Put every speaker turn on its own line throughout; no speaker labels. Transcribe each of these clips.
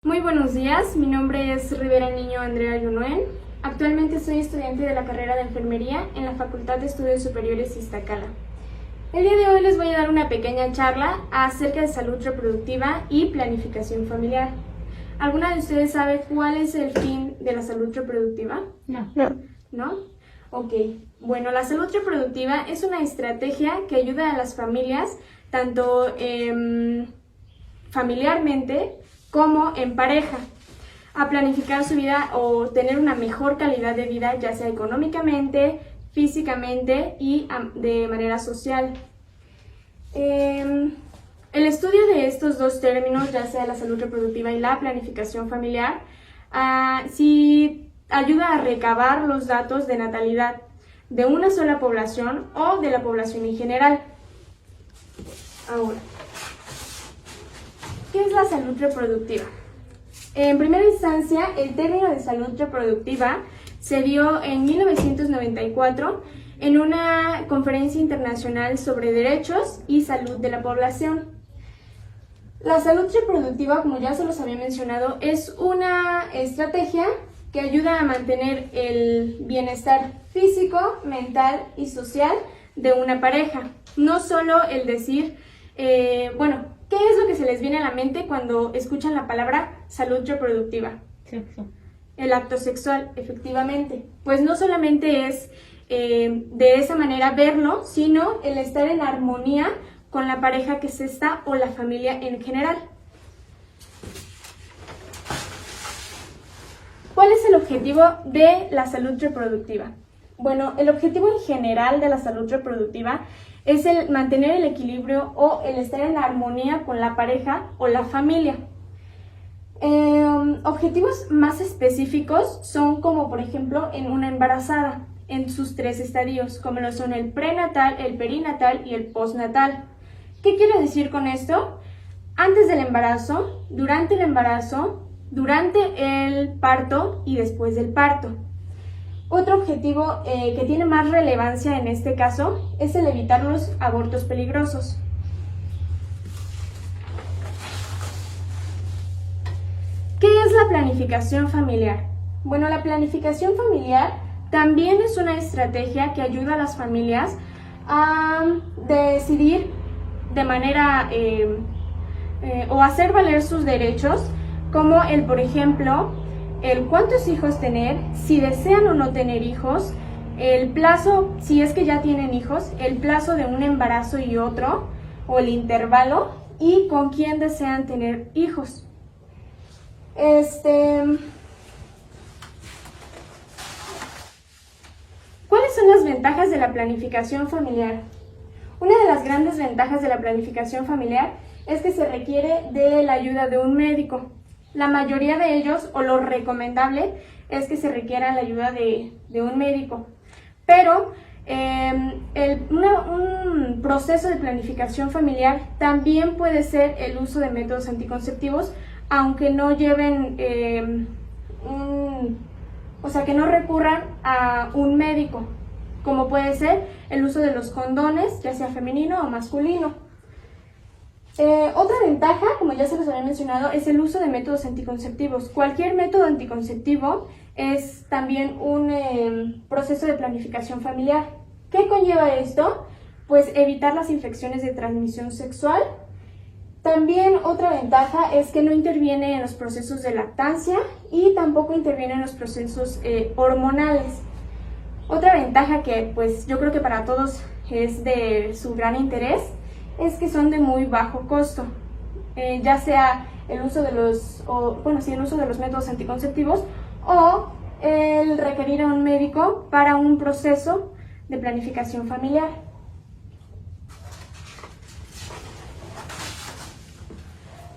Muy buenos días, mi nombre es Rivera Niño Andrea Yunuen. Actualmente soy estudiante de la carrera de Enfermería en la Facultad de Estudios Superiores Iztacala. El día de hoy les voy a dar una pequeña charla acerca de salud reproductiva y planificación familiar. ¿Alguna de ustedes sabe cuál es el fin de la salud reproductiva?
No.
¿No? Ok. Bueno, la salud reproductiva es una estrategia que ayuda a las familias, tanto familiarmente como en pareja, a planificar su vida o tener una mejor calidad de vida, ya sea económicamente, físicamente y de manera social. El estudio de estos dos términos, ya sea la salud reproductiva y la planificación familiar, sí ayuda a recabar los datos de natalidad de una sola población o de la población en general. Ahora, ¿qué es la salud reproductiva? En primera instancia, el término de salud reproductiva se dio en 1994 en una conferencia internacional sobre derechos y salud de la población. La salud reproductiva, como ya se los había mencionado, es una estrategia que ayuda a mantener el bienestar físico, mental y social de una pareja. No solo el decir, ¿qué es lo que se les viene a la mente cuando escuchan la palabra salud reproductiva?
Sexo.
El acto sexual, efectivamente. Pues no solamente es de esa manera verlo, sino el estar en armonía con la pareja que se está o la familia en general. ¿Cuál es el objetivo de la salud reproductiva? Bueno, el objetivo en general de la salud reproductiva es el mantener el equilibrio o el estar en armonía con la pareja o la familia. Objetivos más específicos son como, por ejemplo, en una embarazada, en sus 3 estadios, como lo son el prenatal, el perinatal y el postnatal. ¿Qué quiero decir con esto? Antes del embarazo, durante el parto y después del parto. Otro objetivo que tiene más relevancia en este caso es el evitar los abortos peligrosos. ¿Qué es la planificación familiar? Bueno, la planificación familiar también es una estrategia que ayuda a las familias a decidir de manera o hacer valer sus derechos, como el, por ejemplo, el cuántos hijos tener, si desean o no tener hijos, el plazo, si es que ya tienen hijos, el plazo de un embarazo y otro, o el intervalo, y con quién desean tener hijos. ¿Cuáles son las ventajas de la planificación familiar? Una de las grandes ventajas de la planificación familiar es que se requiere de la ayuda de un médico. La mayoría de ellos, o lo recomendable, es que se requiera la ayuda de un médico. Pero un proceso de planificación familiar también puede ser el uso de métodos anticonceptivos, aunque no lleven, que no recurran a un médico, como puede ser el uso de los condones, ya sea femenino o masculino. Otra ventaja, como ya se les había mencionado, es el uso de métodos anticonceptivos. Cualquier método anticonceptivo es también un proceso de planificación familiar. ¿Qué conlleva esto? Pues evitar las infecciones de transmisión sexual. También otra ventaja es que no interviene en los procesos de lactancia y tampoco interviene en los procesos hormonales. Otra ventaja que pues yo creo que para todos es de su gran interés es que son de muy bajo costo, ya sea el uso de los métodos anticonceptivos o el requerir a un médico para un proceso de planificación familiar.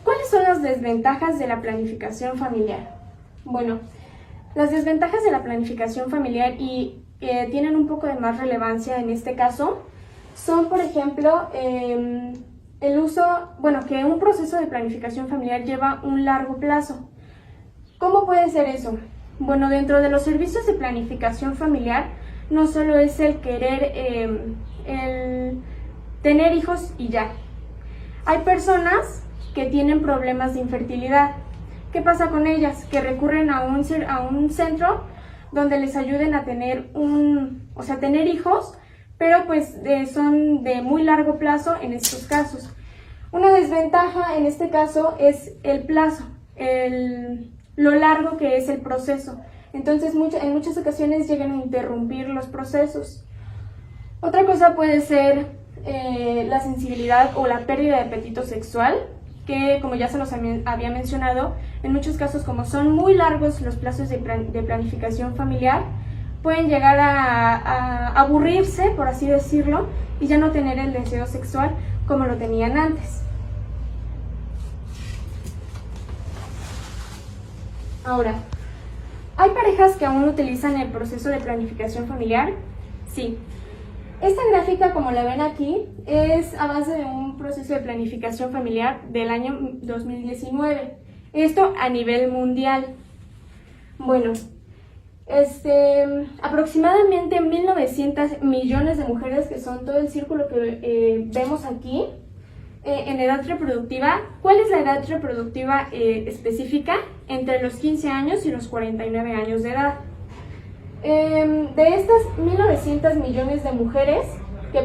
¿Cuáles son las desventajas de la planificación familiar? Bueno, las desventajas de la planificación familiar y tienen un poco de más relevancia en este caso son, por ejemplo, que un proceso de planificación familiar lleva un largo plazo. ¿Cómo puede ser eso? Bueno, dentro de los servicios de planificación familiar no solo es el querer el tener hijos y ya. Hay personas que tienen problemas de infertilidad, ¿Qué pasa con ellas? Que recurren a un centro donde les ayuden a tener tener hijos, pero pues son de muy largo plazo en estos casos. Una desventaja en este caso es el plazo, lo largo que es el proceso. Entonces en muchas ocasiones llegan a interrumpir los procesos. Otra cosa puede ser la sensibilidad o la pérdida de apetito sexual, que como ya se los había mencionado, en muchos casos como son muy largos los plazos de planificación familiar, pueden llegar a aburrirse, por así decirlo, y ya no tener el deseo sexual como lo tenían antes. Ahora, ¿hay parejas que aún utilizan el proceso de planificación familiar? Sí. Esta gráfica, como la ven aquí, es a base de un proceso de planificación familiar del año 2019. Esto a nivel mundial. Bueno, aproximadamente 1.900 millones de mujeres, que son todo el círculo que vemos aquí, en edad reproductiva. ¿Cuál es la edad reproductiva específica? Entre los 15 años y los 49 años de edad. De estas 1.900 millones de mujeres que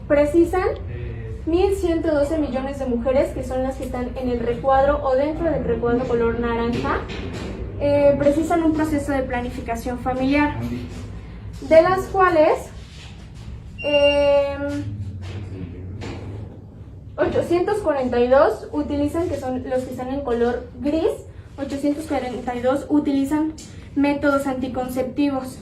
precisan 1.112 millones de mujeres, que son las que están en el recuadro o dentro del recuadro color naranja, precisan un proceso de planificación familiar, de las cuales 842 utilizan, que son los que están en color gris, 842 utilizan métodos anticonceptivos.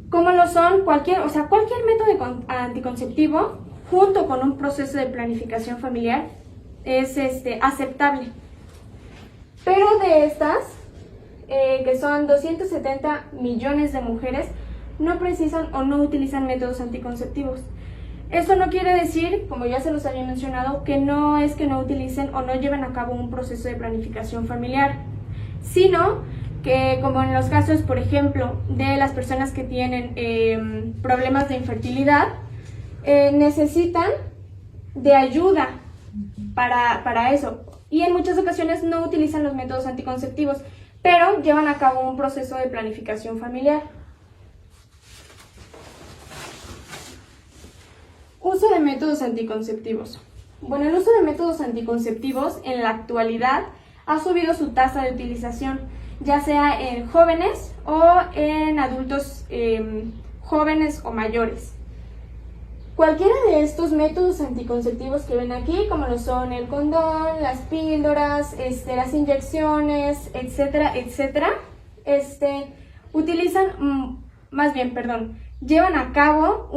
¿Cómo lo son? Cualquier método anticonceptivo junto con un proceso de planificación familiar es aceptable. Pero de estas, que son 270 millones de mujeres, no precisan o no utilizan métodos anticonceptivos. Eso no quiere decir, como ya se los había mencionado, que no es que no utilicen o no lleven a cabo un proceso de planificación familiar, sino que, como en los casos, por ejemplo, de las personas que tienen problemas de infertilidad, necesitan de ayuda para eso, y en muchas ocasiones no utilizan los métodos anticonceptivos, pero llevan a cabo un proceso de planificación familiar. Uso de métodos anticonceptivos. Bueno, el uso de métodos anticonceptivos en la actualidad ha subido su tasa de utilización, ya sea en jóvenes o en adultos jóvenes o mayores. Cualquiera de estos métodos anticonceptivos que ven aquí, como lo son el condón, las píldoras, las inyecciones, etcétera, llevan a cabo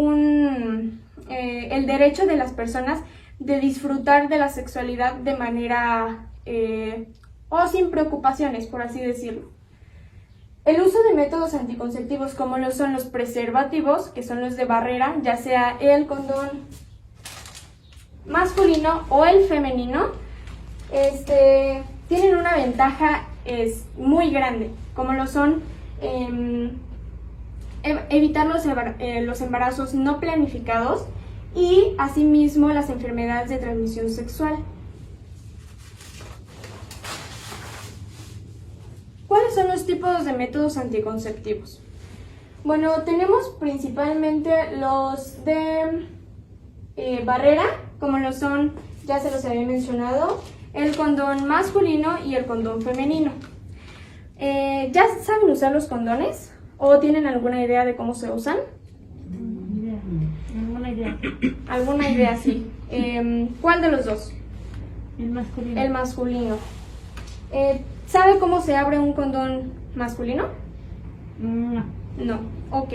el derecho de las personas de disfrutar de la sexualidad de manera o sin preocupaciones, por así decirlo. El uso de métodos anticonceptivos, como lo son los preservativos, que son los de barrera, ya sea el condón masculino o el femenino, tienen una ventaja muy grande, como lo son evitar los embarazos no planificados y asimismo las enfermedades de transmisión sexual. ¿Cuáles son los tipos de métodos anticonceptivos? Bueno, tenemos principalmente los de barrera, como lo son, ya se los había mencionado, el condón masculino y el condón femenino. ¿Ya saben usar los condones? ¿O tienen alguna idea de cómo se usan? ¿Alguna idea, sí? ¿Cuál de los dos?
El masculino.
El masculino. ¿Sabe cómo se abre un condón masculino?
No.
No, ok.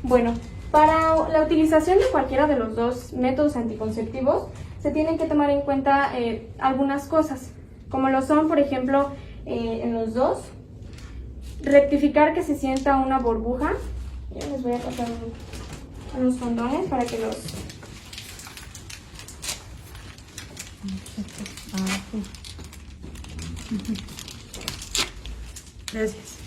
Bueno, para la utilización de cualquiera de los dos métodos anticonceptivos, se tienen que tomar en cuenta algunas cosas, como lo son, por ejemplo, en los dos, rectificar que se sienta una burbuja. Yo les voy a pasar unos condones para que los...
Gracias.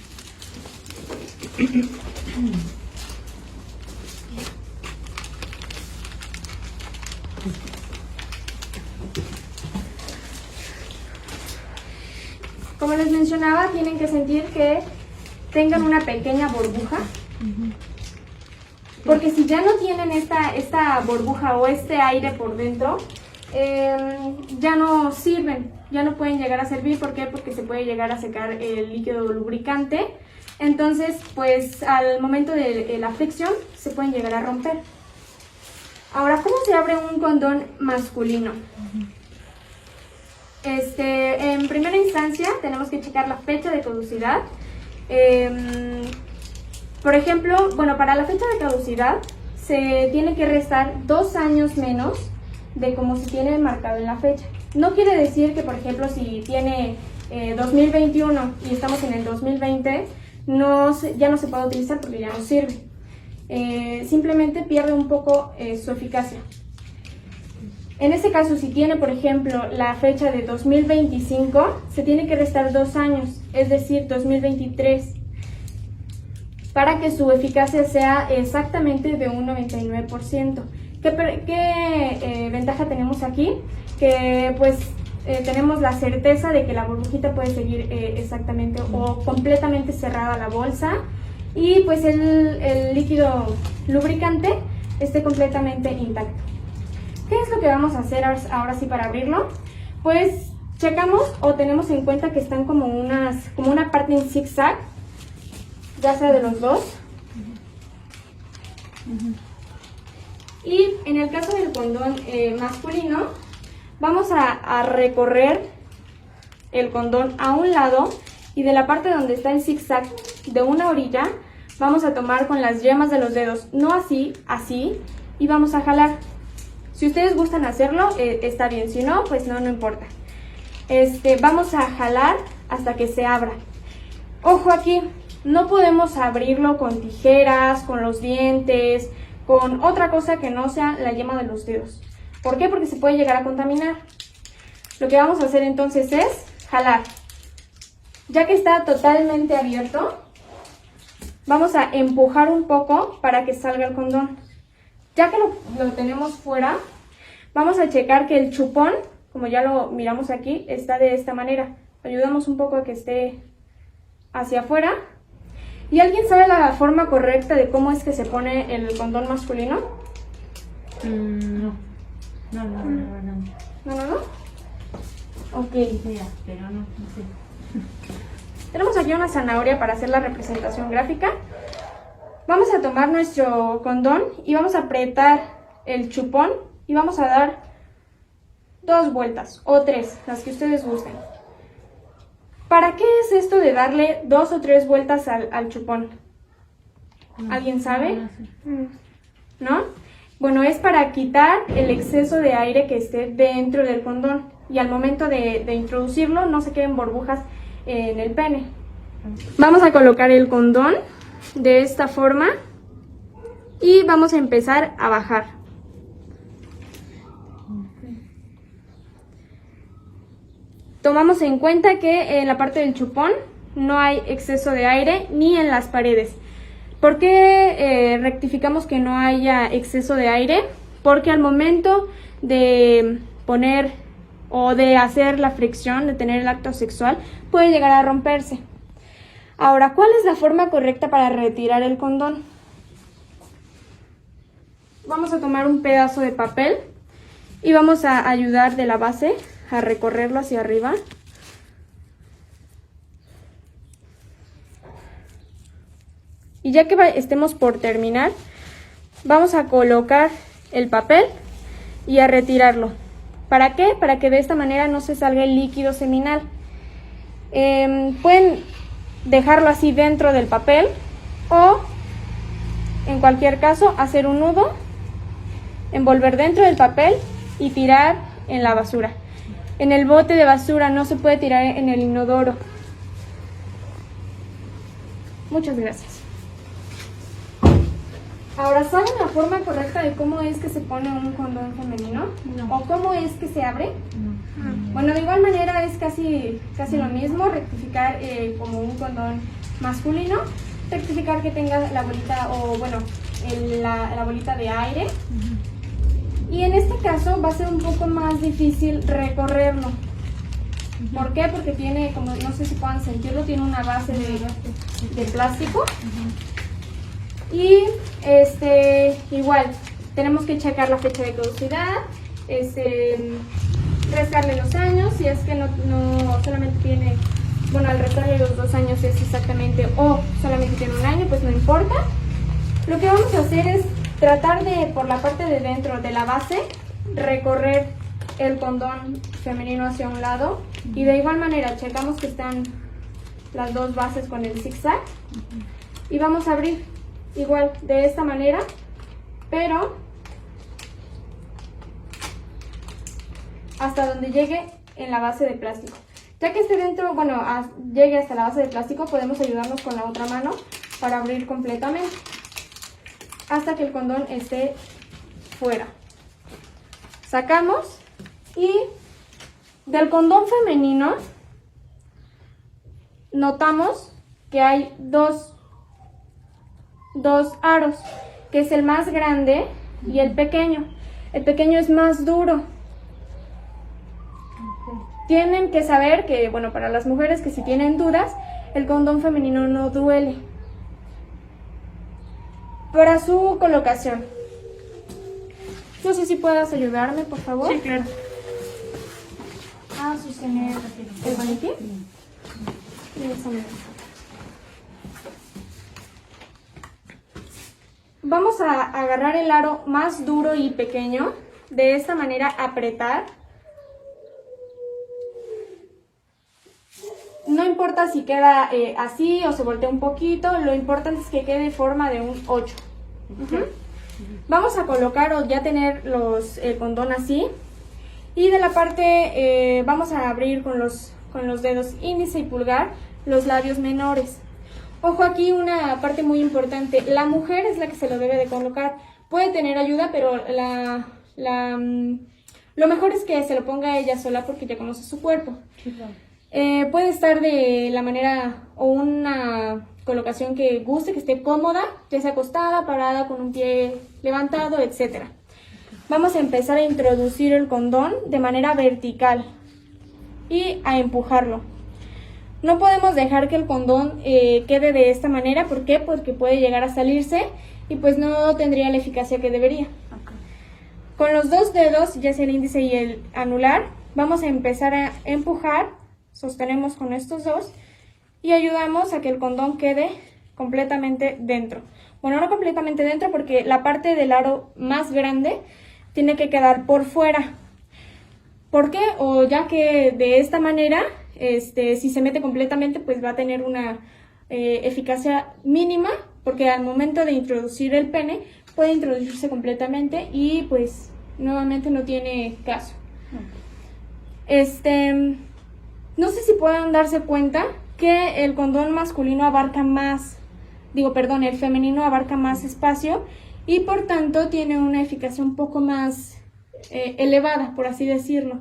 Como les mencionaba, tienen que sentir que tengan una pequeña burbuja. Porque si ya no tienen esta burbuja o este aire por dentro, ya no sirven, ya no pueden llegar a servir. ¿Por qué? Porque se puede llegar a secar el líquido lubricante. Entonces, pues al momento de la fricción se pueden llegar a romper. Ahora, ¿cómo se abre un condón masculino? En primera instancia tenemos que checar la fecha de caducidad. Por ejemplo, bueno, para la fecha de caducidad se tiene que restar 2 años menos de como se tiene marcado en la fecha. No quiere decir que, por ejemplo, si tiene 2021 y estamos en el 2020, ya no se puede utilizar porque ya no sirve. Simplemente pierde un poco su eficacia. En este caso, si tiene, por ejemplo, la fecha de 2025, se tiene que restar 2 años, es decir, 2023, para que su eficacia sea exactamente de un 99%. ¿Qué ventaja tenemos aquí? Que pues tenemos la certeza de que la burbujita puede seguir exactamente o completamente cerrada la bolsa y pues el líquido lubricante esté completamente intacto. ¿Qué es lo que vamos a hacer ahora sí para abrirlo? Pues checamos o tenemos en cuenta que están como una parte en zigzag, ya sea de los dos. Y en el caso del condón masculino, vamos a recorrer el condón a un lado y de la parte donde está el zigzag de una orilla, vamos a tomar con las yemas de los dedos, no así, así, y vamos a jalar. Si ustedes gustan hacerlo, está bien, si no, pues no importa. Vamos a jalar hasta que se abra. Ojo aquí, no podemos abrirlo con tijeras, con los dientes, con otra cosa que no sea la yema de los dedos. ¿Por qué? Porque se puede llegar a contaminar. Lo que vamos a hacer entonces es jalar. Ya que está totalmente abierto, vamos a empujar un poco para que salga el condón. Ya que lo tenemos fuera, vamos a checar que el chupón, como ya lo miramos aquí, está de esta manera. Ayudamos un poco a que esté hacia afuera. ¿Y alguien sabe la forma correcta de cómo es que se pone el condón masculino?
No.
¿No? Ok.
Pero no sé.
Tenemos aquí una zanahoria para hacer la representación gráfica. Vamos a tomar nuestro condón y vamos a apretar el chupón y vamos a dar 2 vueltas o 3, las que ustedes gusten. ¿Para qué es esto de darle 2 o 3 vueltas al chupón? ¿Alguien sabe? ¿No? Bueno, es para quitar el exceso de aire que esté dentro del condón y al momento de introducirlo no se queden burbujas en el pene. Vamos a colocar el condón de esta forma y vamos a empezar a bajar. Tomamos en cuenta que en la parte del chupón no hay exceso de aire ni en las paredes. ¿Por qué rectificamos que no haya exceso de aire? Porque al momento de poner o de hacer la fricción, de tener el acto sexual, puede llegar a romperse. Ahora, ¿cuál es la forma correcta para retirar el condón? Vamos a tomar un pedazo de papel y vamos a ayudar de la base a recorrerlo hacia arriba. Y ya que estemos por terminar, vamos a colocar el papel y a retirarlo. ¿Para qué? Para que de esta manera no se salga el líquido seminal. Pueden dejarlo así dentro del papel o, en cualquier caso, hacer un nudo, envolver dentro del papel y tirar en la basura. En el bote de basura, no se puede tirar en el inodoro. Muchas gracias. Ahora, ¿saben la forma correcta de cómo es que se pone un condón femenino?
No.
¿O cómo es que se abre?
No.
Bueno, de igual manera es casi lo mismo, rectificar como un condón masculino, rectificar que tenga la bolita o bueno, la bolita de aire. Y en este caso va a ser un poco más difícil recorrerlo. ¿Por qué? Porque tiene, como no sé si puedan sentirlo, tiene una base de plástico. Y igual, tenemos que checar la fecha de caducidad, restarle los años, si es que no solamente tiene, bueno, al restarle los 2 años es exactamente, o solamente tiene 1 año, pues no importa. Lo que vamos a hacer es tratar de, por la parte de dentro de la base, recorrer el condón femenino hacia un lado, y de igual manera checamos que están las 2 bases con el zigzag, y vamos a abrir igual de esta manera, pero hasta donde llegue en la base de plástico. Ya que esté dentro, bueno, llegue hasta la base de plástico, podemos ayudarnos con la otra mano para abrir completamente hasta que el condón esté fuera. Sacamos, y del condón femenino notamos que hay dos aros, que es el más grande y el pequeño. El pequeño es más duro. Tienen que saber que, bueno, para las mujeres que si tienen dudas, el condón femenino no duele. Para su colocación, no sé si puedas ayudarme, por favor.
Sí, claro.
A sostener el maniquí. Y esa manera. Vamos a agarrar el aro más duro y pequeño, de esta manera apretar. No importa si queda así o se voltea un poquito, lo importante es que quede en forma de un 8. Vamos a colocar o ya tener el condón así, y de la parte vamos a abrir con los dedos índice y pulgar los labios menores. Ojo, aquí una parte muy importante, la mujer es la que se lo debe de colocar. Puede tener ayuda, pero lo mejor es que se lo ponga ella sola porque ya conoce su cuerpo.
Sí, claro.
Puede estar de la manera o una colocación que guste, que esté cómoda, ya sea acostada, parada, con un pie levantado, etc. Vamos a empezar a introducir el condón de manera vertical y a empujarlo. No podemos dejar que el condón quede de esta manera. ¿Por qué? Porque puede llegar a salirse y pues no tendría la eficacia que debería.
Okay.
Con los 2 dedos, ya sea el índice y el anular, vamos a empezar a empujar. Sostenemos con estos 2 y ayudamos a que el condón quede completamente dentro. Bueno, no completamente dentro porque la parte del aro más grande tiene que quedar por fuera. ¿Por qué? O ya que de esta manera, si se mete completamente, pues va a tener una eficacia mínima, porque al momento de introducir el pene puede introducirse completamente y pues nuevamente no tiene caso. No sé si puedan darse cuenta que el condón masculino abarca más, el femenino abarca más espacio y por tanto tiene una eficacia un poco más elevada, por así decirlo,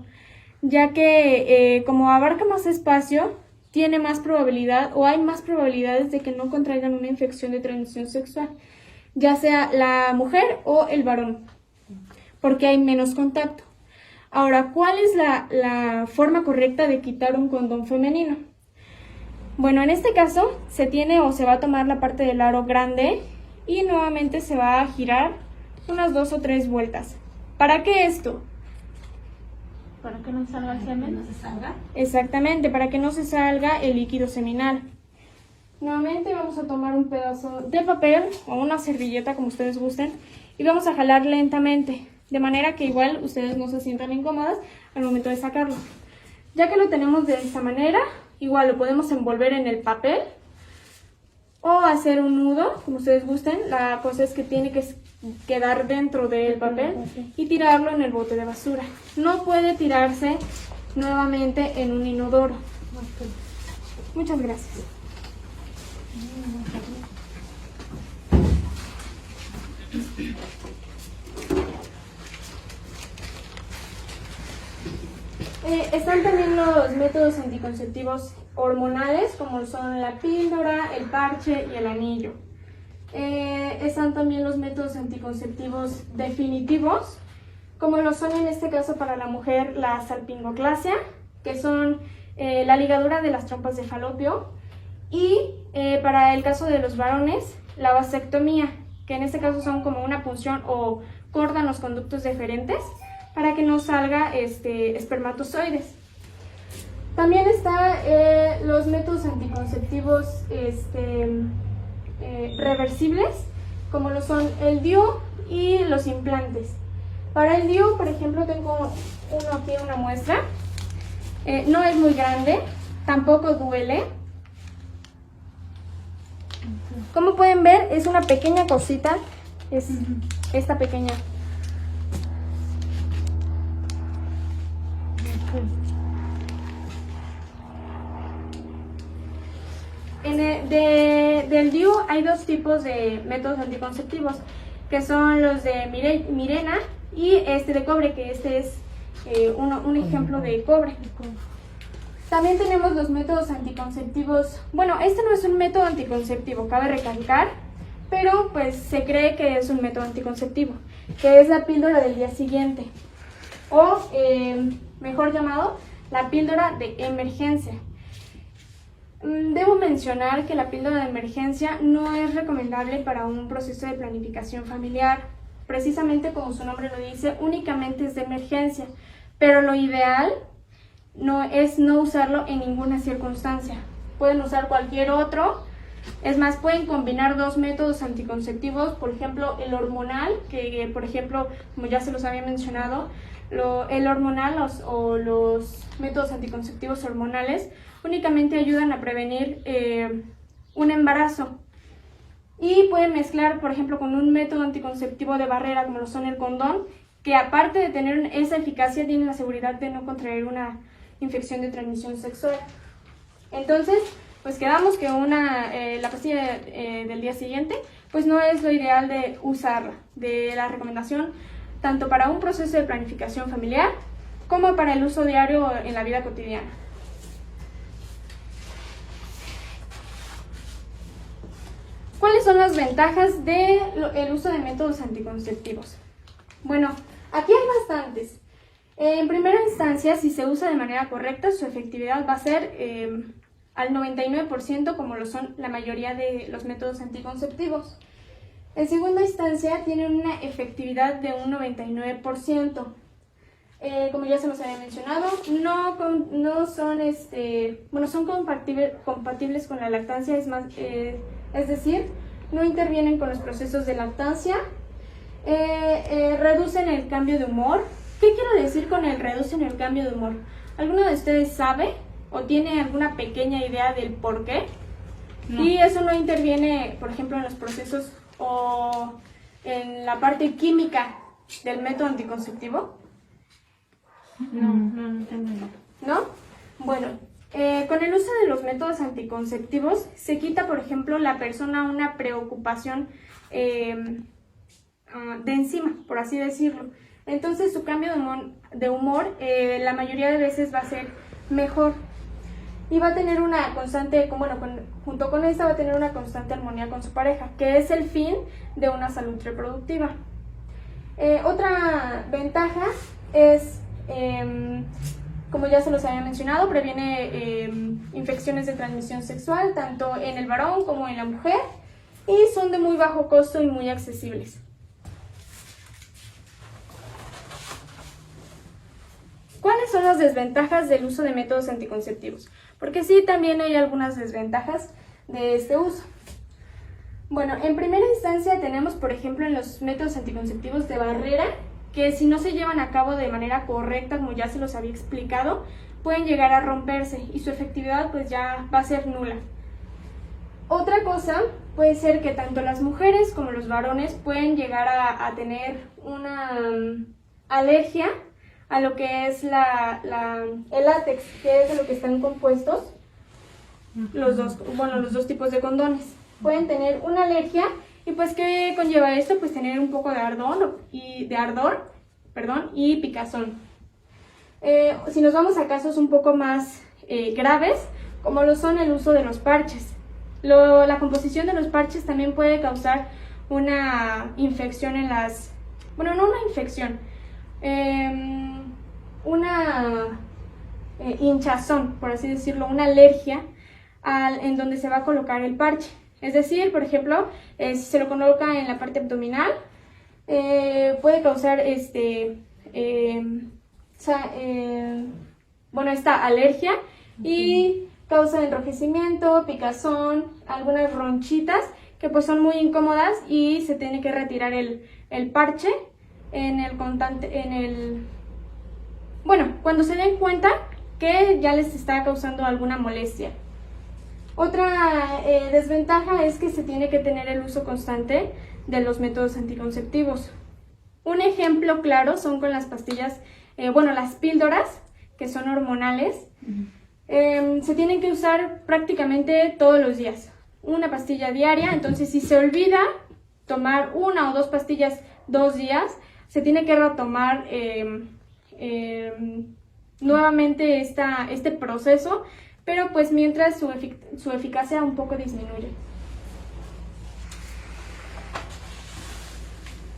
ya que como abarca más espacio, tiene más probabilidad o hay más probabilidades de que no contraigan una infección de transmisión sexual, ya sea la mujer o el varón, porque hay menos contacto. Ahora, ¿cuál es la forma correcta de quitar un condón femenino? Bueno, en este caso se tiene o se va a tomar la parte del aro grande y nuevamente se va a girar unas 2 o 3 vueltas. ¿Para qué esto?
¿Para que no salga el semen? ¿No se salga?
Exactamente, para que no se salga el líquido seminal. Nuevamente vamos a tomar un pedazo de papel o una servilleta, como ustedes gusten, y vamos a jalar lentamente, de manera que igual ustedes no se sientan incómodas al momento de sacarlo. Ya que lo tenemos de esta manera, igual lo podemos envolver en el papel o hacer un nudo, como ustedes gusten. La cosa es que tiene que quedar dentro del papel y tirarlo en el bote de basura. No puede tirarse nuevamente en un inodoro. Muchas gracias. Están también los métodos anticonceptivos hormonales, como son la píldora, el parche y el anillo. Están también los métodos anticonceptivos definitivos, como lo son en este caso para la mujer la salpingoclasia, que son la ligadura de las trompas de falopio y para el caso de los varones, la vasectomía, que en este caso son como una punción o cortan los conductos deferentes para que no salga espermatozoides. También están los métodos anticonceptivos reversibles, como lo son el DIU y los implantes. Para el DIU, por ejemplo, tengo aquí una muestra. No es muy grande, tampoco duele. Como pueden ver, es una pequeña cosita, es esta pequeña. Del DIU hay dos tipos de métodos anticonceptivos, que son los de Mirena y de cobre, que es un ejemplo de cobre. También tenemos los métodos anticonceptivos. Bueno, este no es un método anticonceptivo, cabe recalcar, pero pues se cree que es un método anticonceptivo, que es la píldora del día siguiente, o mejor llamado, la píldora de emergencia. Debo mencionar que la píldora de emergencia no es recomendable para un proceso de planificación familiar. Precisamente como su nombre lo dice, únicamente es de emergencia, pero lo ideal es no usarlo en ninguna circunstancia. Pueden usar cualquier otro. Es más, pueden combinar dos métodos anticonceptivos, por ejemplo, el hormonal, que por ejemplo, como ya se los había mencionado, el hormonal o los métodos anticonceptivos hormonales únicamente ayudan a prevenir un embarazo. Y pueden mezclar, por ejemplo, con un método anticonceptivo de barrera, como lo son el condón, que aparte de tener esa eficacia, tiene la seguridad de no contraer una infección de transmisión sexual. Entonces, pues quedamos que la pastilla del día siguiente, pues no es lo ideal de usarla, de la recomendación, tanto para un proceso de planificación familiar, como para el uso diario en la vida cotidiana. ¿Cuáles son las ventajas del uso de métodos anticonceptivos? Bueno, aquí hay bastantes. En primera instancia, si se usa de manera correcta, su efectividad va a ser al 99%, como lo son la mayoría de los métodos anticonceptivos. En segunda instancia, tienen una efectividad de un 99%. Como ya se los había mencionado, no son, son compatibles con la lactancia, es decir, no intervienen con los procesos de lactancia, reducen el cambio de humor. ¿Qué quiero decir con el reducen el cambio de humor? ¿Alguno de ustedes sabe o tiene alguna pequeña idea del por qué? No. Y eso no interviene, por ejemplo, en los procesos o en la parte química del método anticonceptivo.
No tengo idea.
¿No? Bueno, con el uso de los métodos anticonceptivos se quita, por ejemplo, la persona una preocupación de encima, por así decirlo. Entonces su cambio de humor la mayoría de veces va a ser mejor y va a tener una constante, junto con esta va a tener una constante armonía con su pareja, que es el fin de una salud reproductiva. Otra ventaja es, como ya se los había mencionado, previene infecciones de transmisión sexual tanto en el varón como en la mujer y son de muy bajo costo y muy accesibles. ¿Cuáles son las desventajas del uso de métodos anticonceptivos? Porque sí, también hay algunas desventajas de este uso. Bueno, en primera instancia tenemos, por ejemplo, en los métodos anticonceptivos de barrera, que si no se llevan a cabo de manera correcta, como ya se los había explicado, pueden llegar a romperse y su efectividad pues ya va a ser nula. Otra cosa puede ser que tanto las mujeres como los varones pueden llegar a tener una alergia a lo que es el látex, que es de lo que están compuestos los dos tipos de condones. Pueden tener una alergia y pues ¿qué conlleva esto? Pues tener un poco de ardor y picazón. Si nos vamos a casos un poco más graves, como lo son el uso de los parches. La composición de los parches también puede causar una infección en las... Bueno, no una infección, hinchazón, por así decirlo, una alergia en donde se va a colocar el parche. Es decir, por ejemplo, si se lo coloca en la parte abdominal, puede causar esta alergia y causa enrojecimiento, picazón, algunas ronchitas que pues son muy incómodas y se tiene que retirar el parche cuando se den cuenta que ya les está causando alguna molestia. Otra desventaja es que se tiene que tener el uso constante de los métodos anticonceptivos. Un ejemplo claro son con las pastillas, las píldoras, que son hormonales. Se tienen que usar prácticamente todos los días. Una pastilla diaria, entonces si se olvida tomar 1 o 2 pastillas 2 días, se tiene que retomar nuevamente este proceso, pero pues mientras su eficacia un poco disminuye.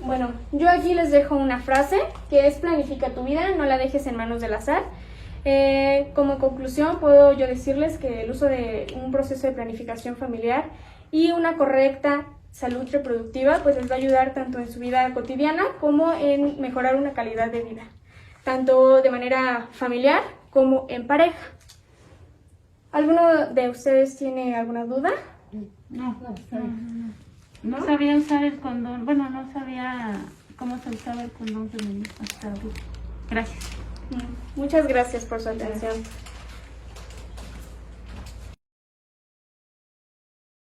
Bueno, yo aquí les dejo una frase que es: planifica tu vida, no la dejes en manos del azar. Como conclusión puedo yo decirles que el uso de un proceso de planificación familiar y una correcta salud reproductiva pues les va a ayudar tanto en su vida cotidiana como en mejorar una calidad de vida, tanto de manera familiar como en pareja. ¿Alguno de ustedes tiene alguna duda?
No sabía usar el condón. Bueno, no sabía cómo se usaba el condón femenino hasta ahorita. Gracias.
Muchas gracias por su atención.